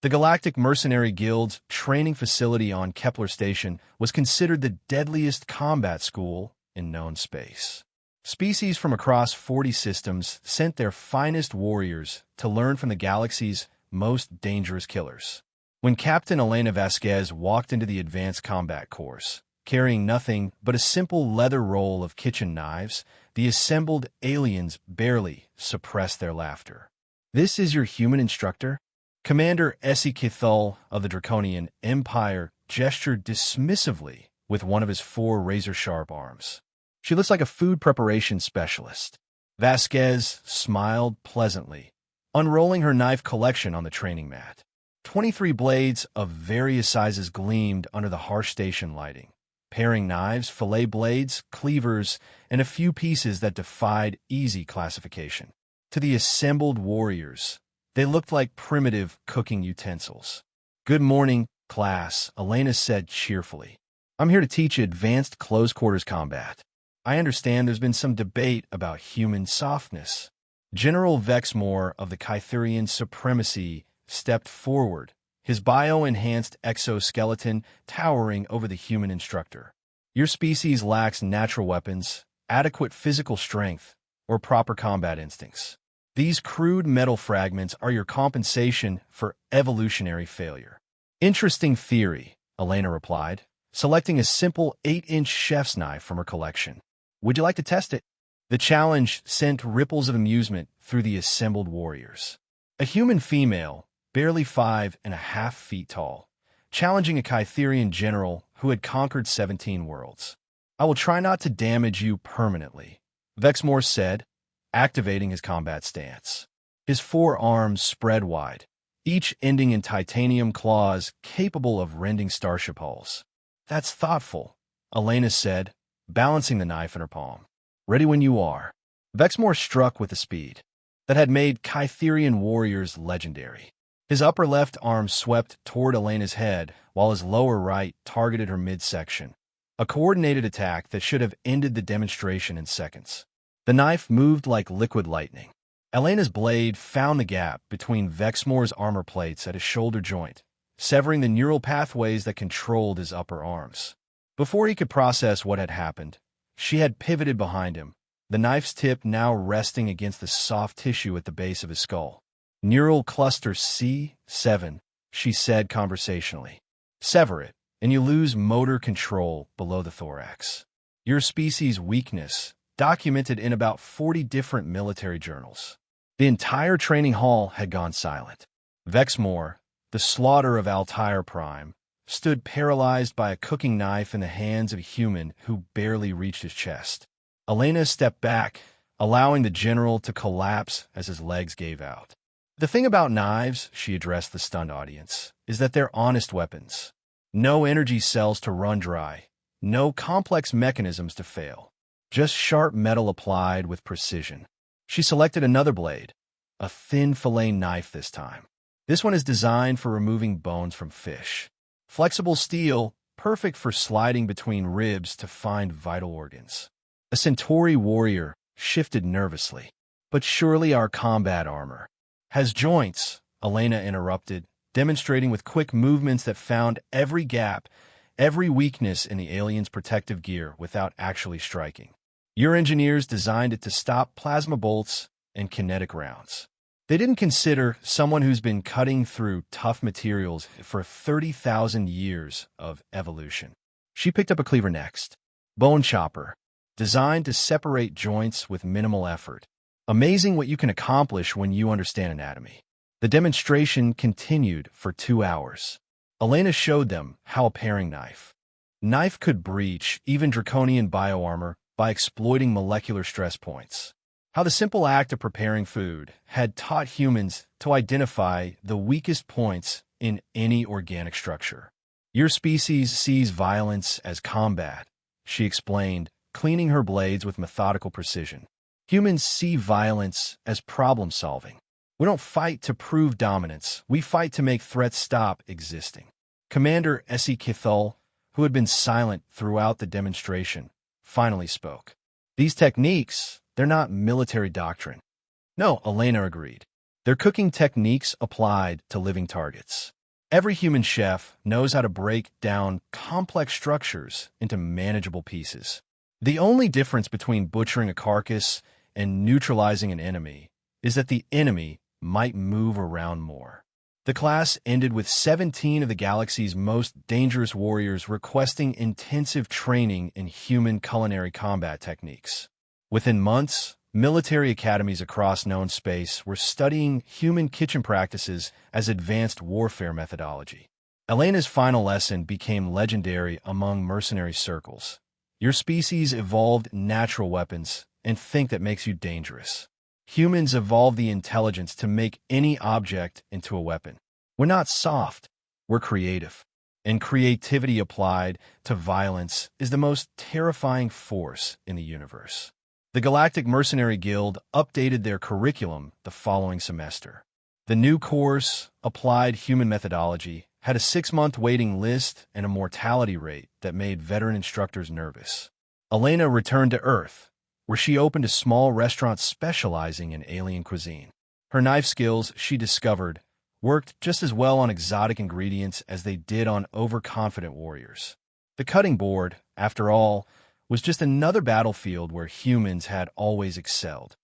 The Galactic Mercenary Guild's training facility on Kepler Station was considered the deadliest combat school in known space. Species from across 40 systems sent their finest warriors to learn from the galaxy's most dangerous killers. When Captain Elena Vasquez walked into the advanced combat course, carrying nothing but a simple leather roll of kitchen knives, the assembled aliens barely suppressed their laughter. "This is your human instructor?" Commander Essie Kithul of the Draconian Empire gestured dismissively with one of his 4 razor-sharp arms. "She looks like a food preparation specialist." Vasquez smiled pleasantly, unrolling her knife collection on the training mat. 23 blades of various sizes gleamed under the harsh station lighting. Paring knives, fillet blades, cleavers, and a few pieces that defied easy classification. To the assembled warriors, they looked like primitive cooking utensils. "Good morning, class," Elena said cheerfully. "I'm here to teach you advanced close-quarters combat. I understand there's been some debate about human softness." General Vexmore of the Kytherian Supremacy stepped forward, his bio-enhanced exoskeleton towering over the human instructor. "Your species lacks natural weapons, adequate physical strength, or proper combat instincts. These crude metal fragments are your compensation for evolutionary failure." "Interesting theory," Elena replied, selecting a simple 8-inch chef's knife from her collection. "Would you like to test it?" The challenge sent ripples of amusement through the assembled warriors. A human female, barely 5.5 feet tall, challenging a Kytherian general who had conquered 17 worlds. "I will try not to damage you permanently," Vexmore said, activating his combat stance. His 4 arms spread wide, each ending in titanium claws capable of rending starship hulls. "That's thoughtful," Elena said, balancing the knife in her palm. "Ready when you are." Vexmore struck with a speed that had made Kytherian warriors legendary. His upper left arm swept toward Elena's head, while his lower right targeted her midsection. A coordinated attack that should have ended the demonstration in seconds. The knife moved like liquid lightning. Elena's blade found the gap between Vexmore's armor plates at his shoulder joint, severing the neural pathways that controlled his upper arms. Before he could process what had happened, she had pivoted behind him, the knife's tip now resting against the soft tissue at the base of his skull. "Neural cluster C7, she said conversationally. "Sever it, and you lose motor control below the thorax. Your species' weakness, documented in about 40 different military journals." The entire training hall had gone silent. Vexmore, the slaughter of Altair Prime, stood paralyzed by a cooking knife in the hands of a human who barely reached his chest. Elena stepped back, allowing the general to collapse as his legs gave out. "The thing about knives," she addressed the stunned audience, "is that they're honest weapons. No energy cells to run dry, no complex mechanisms to fail. Just sharp metal applied with precision." She selected another blade, a thin fillet knife this time. This one is designed for removing bones from fish. Flexible steel, perfect for sliding between ribs to find vital organs. A Centauri warrior shifted nervously. "But surely our combat armor has joints," Elena interrupted, demonstrating with quick movements that found every gap, every weakness in the alien's protective gear without actually striking. "Your engineers designed it to stop plasma bolts and kinetic rounds. They didn't consider someone who's been cutting through tough materials for 30,000 years of evolution." She picked up a cleaver next. Bone chopper, designed to separate joints with minimal effort. Amazing what you can accomplish when you understand anatomy. The demonstration continued for 2 hours. Elena showed them how a paring knife could breach even draconian bioarmor by exploiting molecular stress points. How the simple act of preparing food had taught humans to identify the weakest points in any organic structure. "Your species sees violence as combat," she explained, cleaning her blades with methodical precision. "Humans see violence as problem-solving. We don't fight to prove dominance. We fight to make threats stop existing." Commander Essie Kithul, who had been silent throughout the demonstration, finally spoke. "These techniques, they're not military doctrine." "No," Elena agreed. Their cooking techniques applied to living targets. Every human chef knows how to break down complex structures into manageable pieces. The only difference between butchering a carcass and neutralizing an enemy is that the enemy might move around more. The class ended with 17 of the galaxy's most dangerous warriors requesting intensive training in human culinary combat techniques. Within months, military academies across known space were studying human kitchen practices as advanced warfare methodology. Elena's final lesson became legendary among mercenary circles. Your species evolved natural weapons and think that makes you dangerous. Humans evolved the intelligence to make any object into a weapon. We're not soft, we're creative. And creativity applied to violence is the most terrifying force in the universe. The Galactic Mercenary Guild updated their curriculum the following semester. The new course, Applied Human Methodology, had a 6-month waiting list and a mortality rate that made veteran instructors nervous. Elena returned to Earth, where she opened a small restaurant specializing in alien cuisine. Her knife skills, she discovered, worked just as well on exotic ingredients as they did on overconfident warriors. The cutting board, after all, was just another battlefield where humans had always excelled.